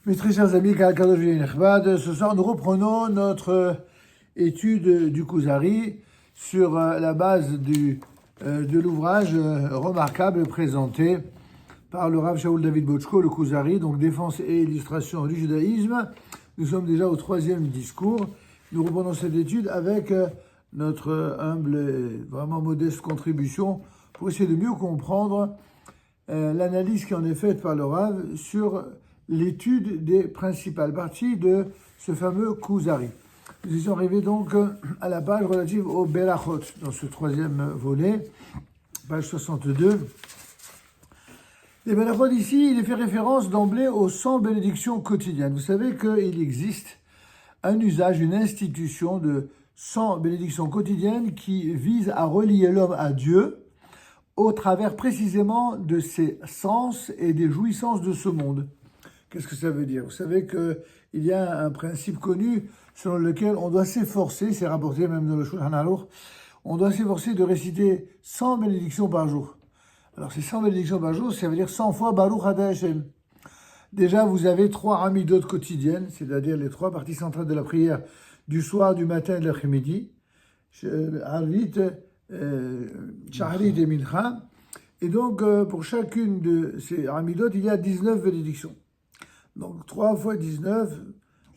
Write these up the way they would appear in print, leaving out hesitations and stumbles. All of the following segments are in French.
Mes très chers amis, ce soir nous reprenons notre étude du Kuzari sur la base de l'ouvrage remarquable présenté par le Rav Shaul David Bochko, le Kuzari, donc défense et illustration du judaïsme. Nous sommes déjà au troisième discours. Nous reprenons cette étude avec notre humble et vraiment modeste contribution pour essayer de mieux comprendre l'analyse qui en est faite par le Rav sur l'étude des principales parties de ce fameux Kuzari. Nous étions arrivés donc à la page relative au Berachot, dans ce troisième volet, page 62. Les Berachot ici, il est fait référence d'emblée aux 100 bénédictions quotidiennes. Vous savez qu'il existe un usage, une institution de 100 bénédictions quotidiennes qui vise à relier l'homme à Dieu au travers précisément de ses sens et des jouissances de ce monde. Qu'est-ce que ça veut dire? Vous savez qu'il y a un principe connu selon lequel on doit s'efforcer, c'est rapporté même dans le Shulchan Aruch, on doit s'efforcer de réciter 100 bénédictions par jour. Alors ces 100 bénédictions par jour, ça veut dire 100 fois Baruch Ata Hashem. Déjà, vous avez 3 amidot quotidiennes, c'est-à-dire les 3 parties centrales de la prière du soir, du matin et de l'après-midi, Arvit, Shaharit et Mincha. Et donc, pour chacune de ces amidot, il y a 19 bénédictions. Donc 3 fois 19,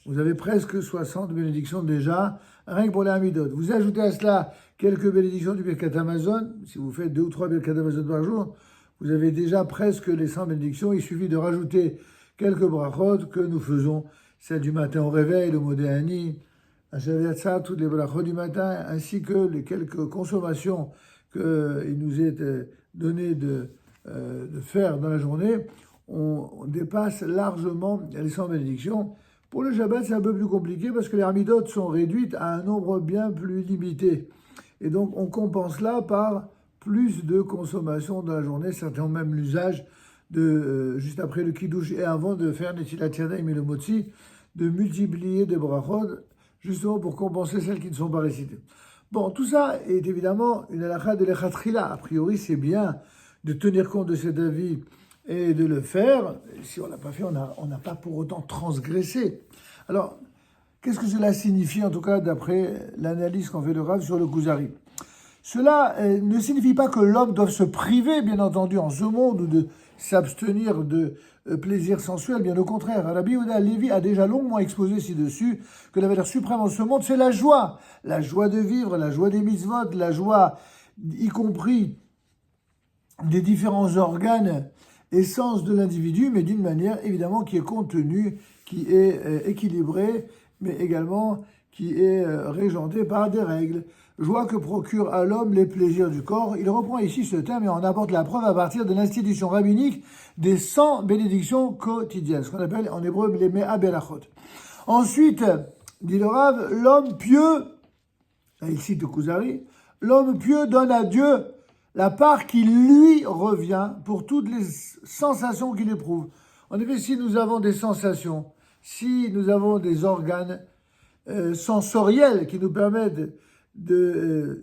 vous avez presque 60 bénédictions déjà, rien que pour les Amidot. Vous ajoutez à cela quelques bénédictions du Birkat Hamazon, si vous faites 2 ou 3 Birkat Hamazon par jour, vous avez déjà presque les 100 bénédictions. Il suffit de rajouter quelques brachot que nous faisons, celle du matin au réveil, le Modéani, ça, toutes les brachot du matin, ainsi que les quelques consommations qu'il nous est donné de faire dans la journée. On dépasse largement les 100 bénédictions. Pour le Shabbat, c'est un peu plus compliqué parce que les Amidot sont réduites à un nombre bien plus limité. Et donc, on compense là par plus de consommation dans la journée. Certains ont même l'usage de, juste après le Kiddush et avant de faire Netilat Yadayim et le Motzi, de multiplier des brachot, justement pour compenser celles qui ne sont pas récitées. Bon, tout ça est évidemment une halakha de l'Echatrila. A priori, c'est bien de tenir compte de cet avis et de le faire. Si on ne l'a pas fait, on n'a pas pour autant transgressé. Alors, qu'est-ce que cela signifie, en tout cas, d'après l'analyse qu'en fait le Rav sur le Kuzari? Cela ne signifie pas que l'homme doit se priver, bien entendu, en ce monde, ou de s'abstenir de plaisir sensuel. Bien au contraire, Rabbi Yehuda Levi a déjà longuement exposé ci-dessus que la valeur suprême en ce monde, c'est la joie de vivre, la joie des mitzvot, la joie, y compris des différents organes, essence de l'individu, mais d'une manière évidemment qui est contenue, qui est équilibrée, mais également qui est régentée par des règles. Joie que procure à l'homme les plaisirs du corps. Il reprend ici ce thème et en apporte la preuve à partir de l'institution rabbinique des 100 bénédictions quotidiennes, ce qu'on appelle en hébreu les Mea Berachot. Ensuite, dit le Rav, l'homme pieux, là il cite le Kuzari, l'homme pieux donne à Dieu la part qui lui revient pour toutes les sensations qu'il éprouve. En effet, si nous avons des sensations, si nous avons des organes sensoriels qui nous permettent de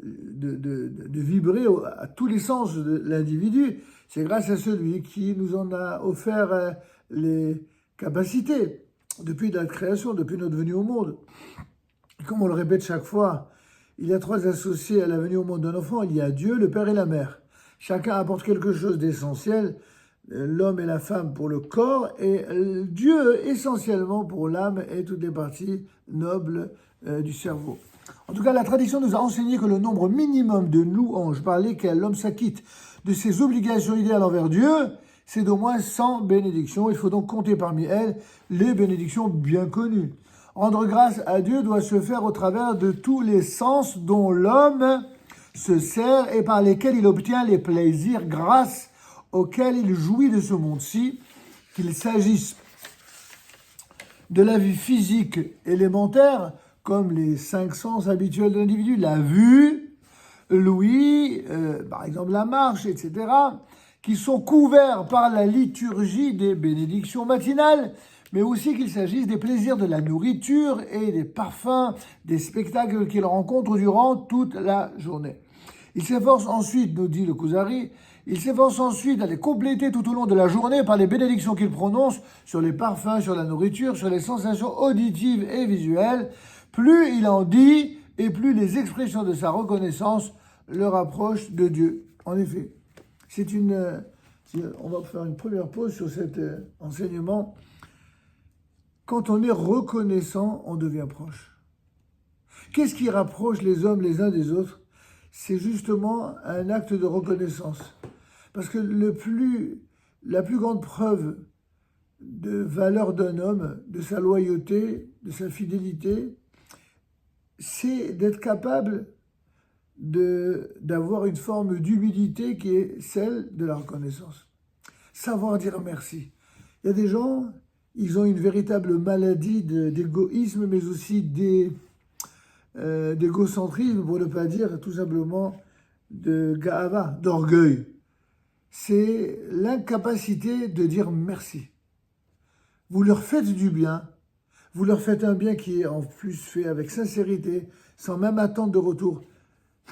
vibrer à tous les sens de l'individu, c'est grâce à celui qui nous en a offert les capacités depuis notre création, depuis notre venue au monde. Et comme on le répète chaque fois, il y a 3 associés à la venue au monde d'un enfant. Il y a Dieu, le Père et la Mère. Chacun apporte quelque chose d'essentiel, l'homme et la femme pour le corps, et Dieu essentiellement pour l'âme et toutes les parties nobles du cerveau. En tout cas, la tradition nous a enseigné que le nombre minimum de louanges par lesquelles l'homme s'acquitte de ses obligations idéales envers Dieu, c'est d'au moins 100 bénédictions. Il faut donc compter parmi elles les bénédictions bien connues. Rendre grâce à Dieu doit se faire au travers de tous les sens dont l'homme se sert et par lesquels il obtient les plaisirs grâce auxquels il jouit de ce monde-ci, qu'il s'agisse de la vie physique élémentaire, comme les 5 sens habituels de l'individu, la vue, l'ouïe, par exemple la marche, etc., qui sont couverts par la liturgie des bénédictions matinales, mais aussi qu'il s'agisse des plaisirs de la nourriture et des parfums, des spectacles qu'il rencontre durant toute la journée. Il s'efforce ensuite, nous dit le Kuzari, Il s'efforce ensuite d'aller compléter tout au long de la journée par les bénédictions qu'il prononce sur les parfums, sur la nourriture, sur les sensations auditives et visuelles. Plus il en dit et plus les expressions de sa reconnaissance le rapprochent de Dieu. En effet, on va faire une première pause sur cet enseignement. Quand on est reconnaissant, on devient proche. Qu'est-ce qui rapproche les hommes les uns des autres? C'est justement un acte de reconnaissance. Parce que la plus grande preuve de valeur d'un homme, de sa loyauté, de sa fidélité, c'est d'être capable d'avoir une forme d'humilité qui est celle de la reconnaissance. Savoir dire merci. Il y a des gens, ils ont une véritable maladie d'égoïsme, mais aussi d'égocentrisme, pour ne pas dire tout simplement de ga'ava, d'orgueil. C'est l'incapacité de dire merci. Vous leur faites du bien, vous leur faites un bien qui est en plus fait avec sincérité, sans même attendre de retour.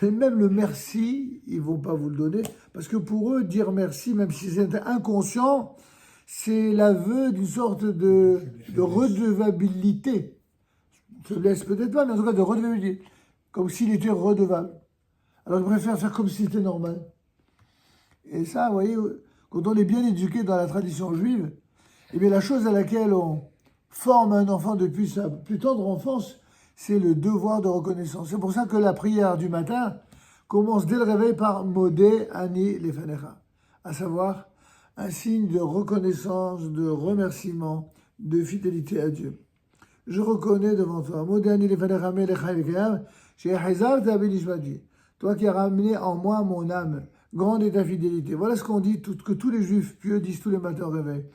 Mais même le merci, ils ne vont pas vous le donner, parce que pour eux, dire merci, même si c'est inconscient, c'est l'aveu d'une sorte de redevabilité. Je ne laisse peut-être pas, mais en tout cas de redevabilité, comme s'il était redevable. Alors je préfère faire comme si c'était normal. Et ça, vous voyez, quand on est bien éduqué dans la tradition juive, eh bien la chose à laquelle on forme un enfant depuis sa plus tendre enfance, c'est le devoir de reconnaissance. C'est pour ça que la prière du matin commence dès le réveil par Modé Ani Lefanecha, à savoir un signe de reconnaissance, de remerciement, de fidélité à Dieu. Je reconnais devant toi, Modé Ani Lefanecha Melech Haïkayam, chez Hazar Tabinishmadi, toi qui as ramené en moi mon âme, grande est ta fidélité. Voilà ce qu'on dit, que tous les juifs pieux disent tous les matins au réveil.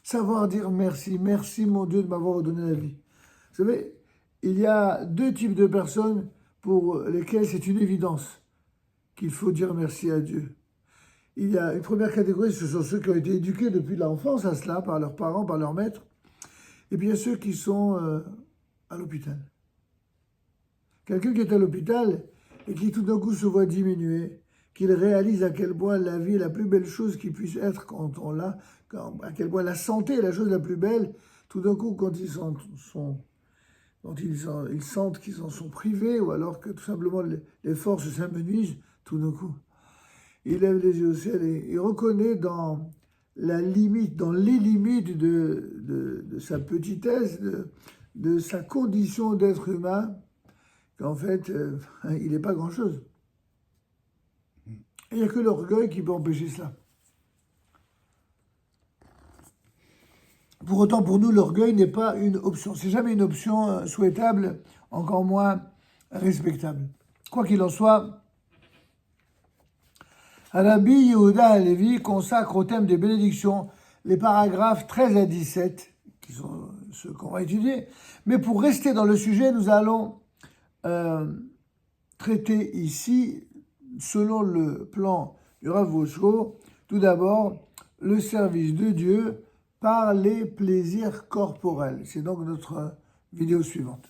Savoir dire merci, merci mon Dieu de m'avoir donné la vie. Vous savez, il y a deux types de personnes pour lesquelles c'est une évidence qu'il faut dire merci à Dieu. Il y a une première catégorie, ce sont ceux qui ont été éduqués depuis l'enfance à cela, par leurs parents, par leurs maîtres, et bien ceux qui sont à l'hôpital. Quelqu'un qui est à l'hôpital et qui tout d'un coup se voit diminuer, qu'il réalise à quel point la vie est la plus belle chose qui puisse être quand on l'a, à quel point la santé est la chose la plus belle, tout d'un coup quand ils sentent qu'ils en sont privés, ou alors que tout simplement les forces s'amenuisent, tout d'un coup, il lève les yeux au ciel et il reconnaît dans les limites de sa petitesse, de sa condition d'être humain, qu'en fait, il n'est pas grand-chose. Il n'y a que l'orgueil qui peut empêcher cela. Pour autant, pour nous, l'orgueil n'est pas une option. C'est jamais une option souhaitable, encore moins respectable. Quoi qu'il en soit, Rabbi Yehuda Halevi consacre au thème des bénédictions les paragraphes 13 à 17, qui sont ceux qu'on va étudier. Mais pour rester dans le sujet, nous allons traiter ici, selon le plan du Rav Wosko, tout d'abord, le service de Dieu par les plaisirs corporels. C'est donc notre vidéo suivante.